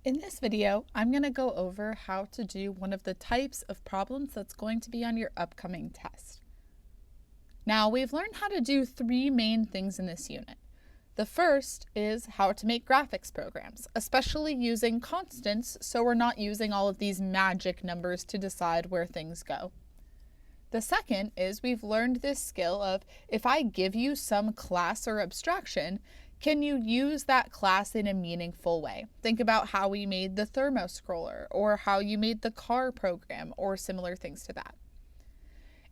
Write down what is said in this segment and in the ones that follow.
In this video, I'm going to go over how to do one of the types of problems that's going to be on your upcoming test. Now, we've learned how to do three main things in this unit. The first is how to make graphics programs, especially using constants so we're not using all of these magic numbers to decide where things go. The second is we've learned this skill of if I give you some class or abstraction, can you use that class in a meaningful way? Think about how we made the thermoscroller or how you made the car program or similar things to that.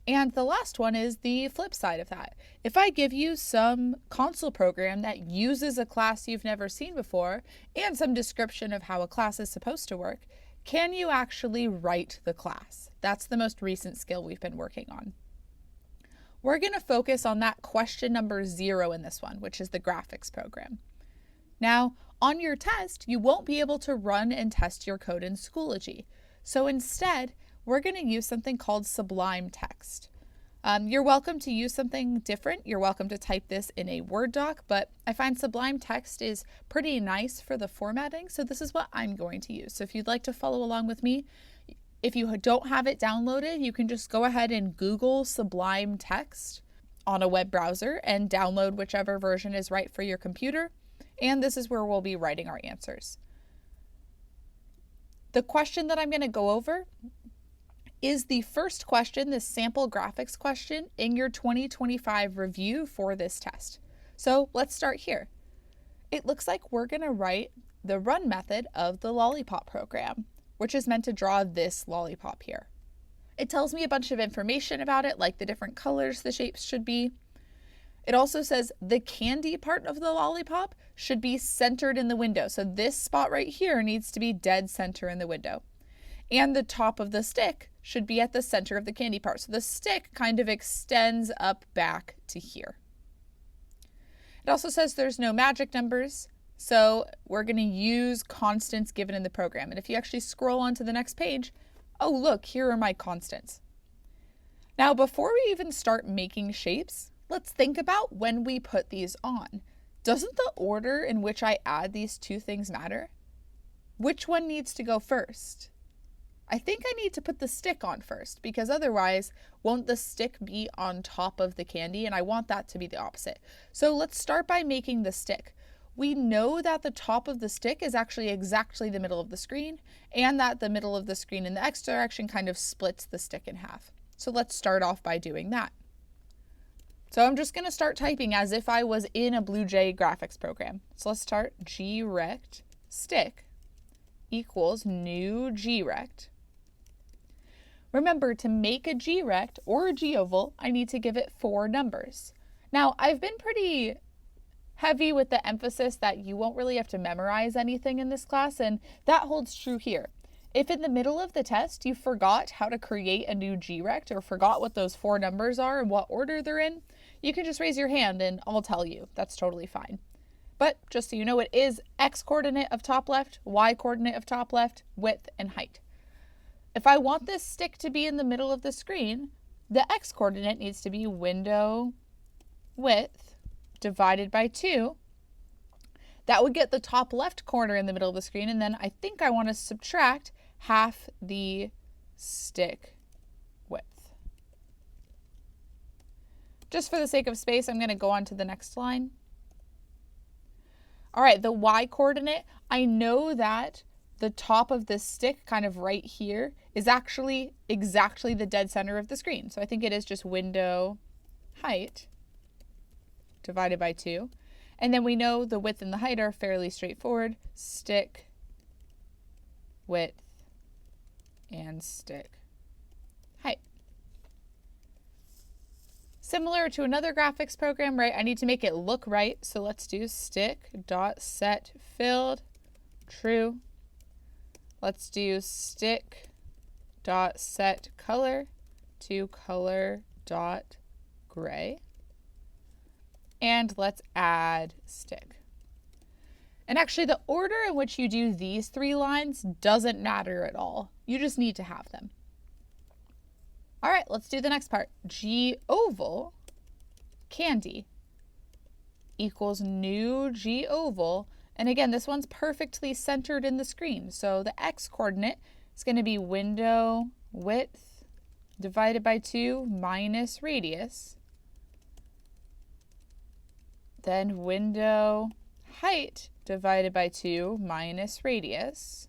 And the last one is the flip side of that. If I give you some console program that uses a class you've never seen before and some description of how a class is supposed to work, can you actually write the class? That's the most recent skill we've been working on. We're going to focus on that question number 0 in this one, which is the graphics program. Now, on your test, you won't be able to run and test your code in Schoology. So instead, we're going to use something called Sublime Text. You're welcome to use something different. You're welcome to type this in a Word doc, but I find Sublime Text is pretty nice for the formatting, so this is what I'm going to use. So if you'd like to follow along with me, if you don't have it downloaded, you can just go ahead and Google Sublime Text on a web browser and download whichever version is right for your computer. And this is where we'll be writing our answers. The question that I'm going to go over is the first question, this sample graphics question, in your 2025 review for this test. So let's start here. It looks like we're going to write the run method of the lollipop program, which is meant to draw this lollipop here. It tells me a bunch of information about it, like the different colors the shapes should be. It also says the candy part of the lollipop should be centered in the window. So this spot right here needs to be dead center in the window. And the top of the stick should be at the center of the candy part. So the stick kind of extends up back to here. It also says there's no magic numbers. So we're going to use constants given in the program. And if you actually scroll on to the next page, oh, look, here are my constants. Now, before we even start making shapes, let's think about when we put these on. Doesn't the order in which I add these two things matter? Which one needs to go first? I think I need to put the stick on first, because otherwise, won't the stick be on top of the candy? And I want that to be the opposite. So let's start by making the stick. We know that the top of the stick is actually exactly the middle of the screen, and that the middle of the screen in the X direction kind of splits the stick in half. So let's start off by doing that. So I'm just going to start typing as if I was in a BlueJ graphics program. So let's start GRect stick equals new GRect. Remember, to make a GRect or a GOval, I need to give it 4 numbers. Now, I've been pretty heavy with the emphasis that you won't really have to memorize anything in this class, and that holds true here. If in the middle of the test you forgot how to create a new GRect or forgot what those 4 numbers are and what order they're in, you can just raise your hand and I'll tell you. That's totally fine. But just so you know, it is X coordinate of top left, Y coordinate of top left, width, and height. If I want this stick to be in the middle of the screen, the X coordinate needs to be window width divided by 2. That would get the top left corner in the middle of the screen, and then I think I want to subtract half the stick width. Just for the sake of space, I'm going to go on to the next line. All right, the Y coordinate, I know that the top of this stick kind of right here is actually exactly the dead center of the screen. So I think it is just window height divided by 2. And then we know the width and the height are fairly straightforward. Stick, width, and stick height. Similar to another graphics program, right? I need to make it look right. So let's do stick.setFilled true. Let's do stick.setColor to color.gray. And let's add stick. And actually, the order in which you do these 3 lines doesn't matter at all. You just need to have them. All right, let's do the next part. GOval candy equals new GOval And again, this one's perfectly centered in the screen. So the x coordinate is going to be window width divided by 2 minus radius. Then window height divided by 2 minus radius.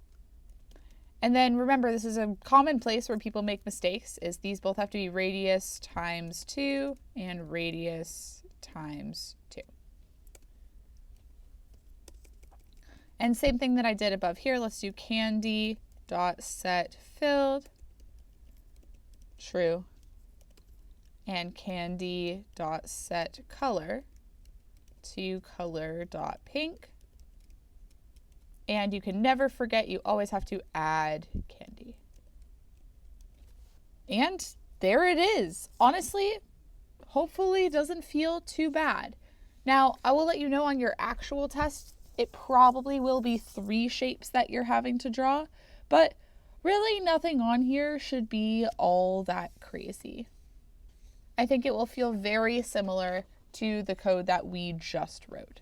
And then remember, this is a common place where people make mistakes, is these both have to be radius times 2 and radius times 2. And same thing that I did above here, let's do candy dot set filled, true, and candy dot set color to color dot pink. And you can never forget, you always have to add candy. And there it is. Honestly, hopefully it doesn't feel too bad. Now, I will let you know on your actual test, it probably will be 3 shapes that you're having to draw, but really nothing on here should be all that crazy. I think it will feel very similar to the code that we just wrote.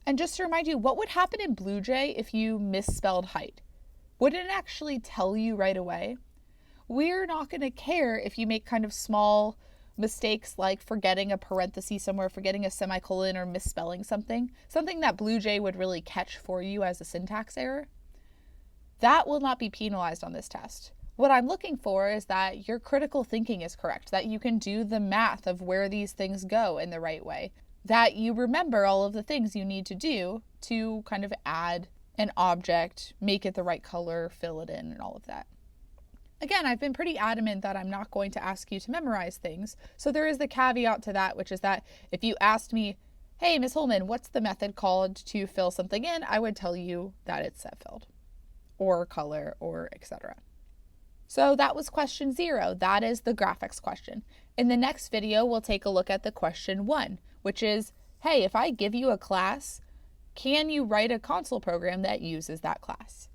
And just to remind you, what would happen in BlueJ if you misspelled height? Would it actually tell you right away? We're not going to care if you make kind of small mistakes like forgetting a parenthesis somewhere, forgetting a semicolon, or misspelling something that BlueJ would really catch for you as a syntax error. That will not be penalized on this test. What I'm looking for is that your critical thinking is correct, that you can do the math of where these things go in the right way, that you remember all of the things you need to do to kind of add an object, make it the right color, fill it in, and all of that. Again, I've been pretty adamant that I'm not going to ask you to memorize things, so there is the caveat to that, which is that if you asked me, hey, Ms. Holman, what's the method called to fill something in, I would tell you that it's set filled, or color, or etc. So that was question 0. That is the graphics question. In the next video, we'll take a look at the question 1, which is, hey, if I give you a class, can you write a console program that uses that class?